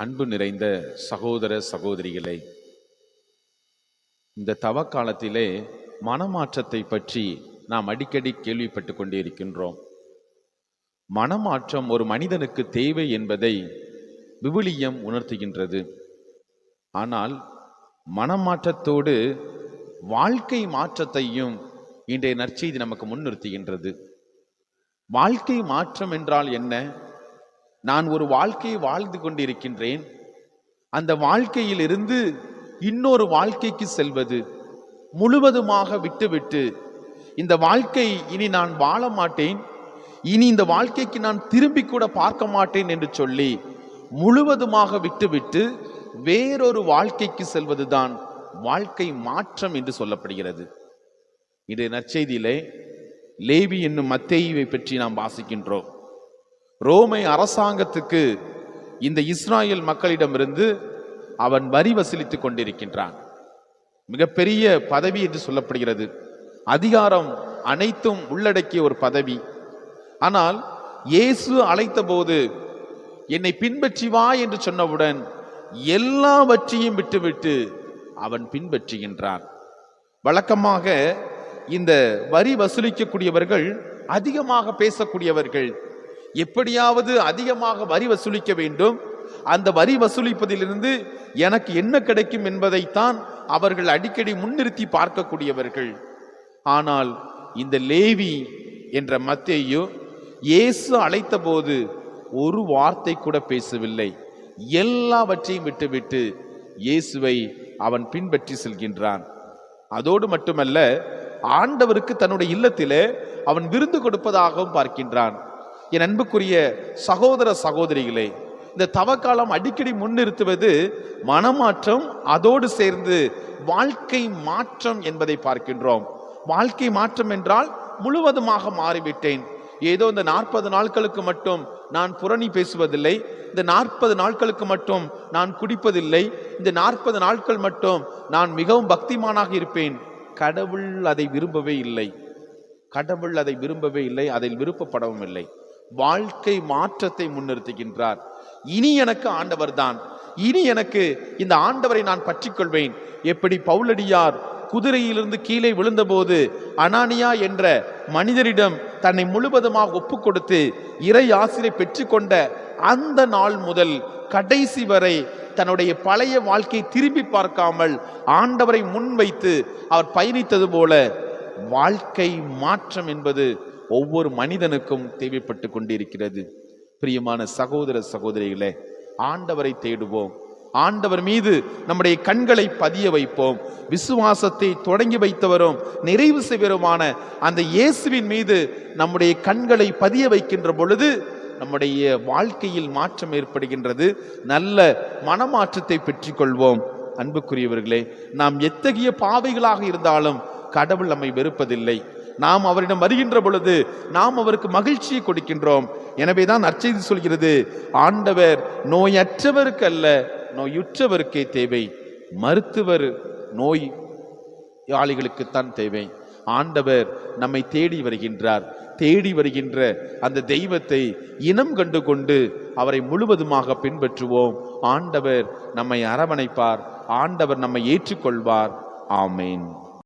அன்பு நிறைந்த சகோதர சகோதரிகளே, இந்த தவ காலத்திலே மனமாற்றத்தை பற்றி நாம் அடிக்கடி கேள்விப்பட்டு கொண்டே இருக்கின்றோம். மனமாற்றம் ஒரு மனிதனுக்கு தேவை என்பதை விவிலியம் உணர்த்துகின்றது. ஆனால் மனமாற்றத்தோடு வாழ்க்கை மாற்றத்தையும் இன்றைய நற்செய்தி நமக்கு முன்னிறுத்துகின்றது. வாழ்க்கை மாற்றம் என்றால் என்ன? நான் ஒரு வாழ்க்கையை வாழ்ந்து கொண்டிருக்கின்றேன், அந்த வாழ்க்கையில் இருந்து இன்னொரு வாழ்க்கைக்கு செல்வது, முழுவதுமாக விட்டுவிட்டு இந்த வாழ்க்கை இனி நான் வாழ மாட்டேன், இனி இந்த வாழ்க்கைக்கு நான் திரும்பி கூட பார்க்க மாட்டேன் என்று சொல்லி முழுவதுமாக விட்டுவிட்டு வேறொரு வாழ்க்கைக்கு செல்வதுதான் வாழ்க்கை மாற்றம் என்று சொல்லப்படுகிறது. இன்றைய நற்செய்தியிலே லேவி என்னும் மத்தேயுவை பற்றி நாம் வாசிக்கின்றோம். ரோமை அரசாங்கத்துக்கு இந்த இஸ்ராயேல் மக்களிடமிருந்து அவன் வரி வசூலித்துக் கொண்டிருக்கின்றான். மிகப்பெரிய பதவி என்று சொல்லப்படுகிறது. அதிகாரம் அனைத்தும் உள்ளடக்கிய ஒரு பதவி. ஆனால் இயேசு அழைத்த போது என்னை பின்பற்றி வா என்று சொன்னவுடன் எல்லாவற்றையும் விட்டுவிட்டு அவன் பின்பற்றுகின்றான். வழக்கமாக இந்த வரி வசூலிக்கக்கூடியவர்கள் அதிகமாக பேசக்கூடியவர்கள். எப்படியாவது அதிகமாக வரி வசூலிக்க வேண்டும், அந்த வரி வசூலிப்பதிலிருந்து எனக்கு என்ன கிடைக்கும் என்பதைத்தான் அவர்கள் அடிக்கடி முன்னிறுத்தி பார்க்கக்கூடியவர்கள். ஆனால் இந்த லேவி என்ற மத்தேயு இயேசு அழைத்த போது ஒரு வார்த்தை கூட பேசவில்லை. எல்லாவற்றையும் விட்டுவிட்டு இயேசுவை அவன் பின்பற்றி செல்கின்றான். அதோடு மட்டுமல்ல, ஆண்டவருக்கு தன்னுடைய இல்லத்திலே அவன் விருந்து கொடுப்பதாகவும் பார்க்கின்றான். என் அன்புக்குரிய சகோதர சகோதரிகளே, இந்த தவக்காலம் அடிக்கடி முன்னிறுத்துவது மனமாற்றம், அதோடு சேர்ந்து வாழ்க்கை மாற்றம் என்பதை பார்க்கின்றோம். வாழ்க்கை மாற்றம் என்றால் முழுவதுமாக மாறிவிட்டேன், ஏதோ இந்த 40 நாட்களுக்கு மட்டும் நான் புரணி பேசுவதில்லை, இந்த 40 நாட்களுக்கு மட்டும் நான் குடிப்பதில்லை, இந்த 40 நாட்கள் மட்டும் நான் மிகவும் பக்திமானாக இருப்பேன். கடவுள் அதை விரும்பவே இல்லை. கடவுள் அதை விரும்பவே இல்லை, அதில் விருப்பப்படவும் இல்லை. வாழ்க்கை மாற்றத்தை முன்னிறுத்துகின்றார். இனி எனக்கு ஆண்டவர் தான், இனி எனக்கு இந்த ஆண்டவரை நான் பற்றிக்கொள்வேன். எப்படி பவுலடியார் குதிரையிலிருந்து கீழே விழுந்தபோது அனானியா என்ற மனிதரிடம் தன்னை முழுவதுமாக ஒப்பு கொடுத்து இறை ஆசிரை பெற்றுக்கொண்ட அந்த நாள் முதல் கடைசி வரை தன்னுடைய பழைய வாழ்க்கையை திரும்பி பார்க்காமல் ஆண்டவரை முன்வைத்து அவர் பயணித்தது போல வாழ்க்கை மாற்றம் என்பது ஒவ்வொரு மனிதனுக்கும் தேவைப்பட்டு கொண்டிருக்கிறது. பிரியமான சகோதர சகோதரிகளே, ஆண்டவரை தேடுவோம், ஆண்டவர் மீது நம்முடைய கண்களை பதிய வைப்போம். விசுவாசத்தை தொடங்கி வைத்தவரும் நிறைவு செய்வருமான அந்த இயேசுவின் மீது நம்முடைய கண்களை பதிய வைக்கின்ற பொழுது நம்முடைய வாழ்க்கையில் மாற்றம் ஏற்படுகின்றது. நல்ல மனமாற்றத்தை பெற்றுக்கொள்வோம். அன்புக்குரியவர்களே, நாம் எத்தகைய பாவைகளாக இருந்தாலும் கடவுள் நம்மை வெறுப்பதில்லை. நாம் அவரிடம் வருகின்ற பொழுது நாம் அவருக்கு மகிழ்ச்சியை கொடுக்கின்றோம். எனவேதான் நற்செய்தி சொல்கிறது, ஆண்டவர் நோயற்றவருக்கு அல்ல நோயுற்றவருக்கே தேவை. மருத்துவர் நோயாளிகளுக்குத்தான் தேவை. ஆண்டவர் நம்மை தேடி வருகின்றார். தேடி வருகின்ற அந்த தெய்வத்தை இனம் கண்டு கொண்டு அவரை முழுவதுமாக பின்பற்றுவோம். ஆண்டவர் நம்மை அரவணைப்பார், ஆண்டவர் நம்மை ஏற்றுக்கொள்வார். ஆமேன்.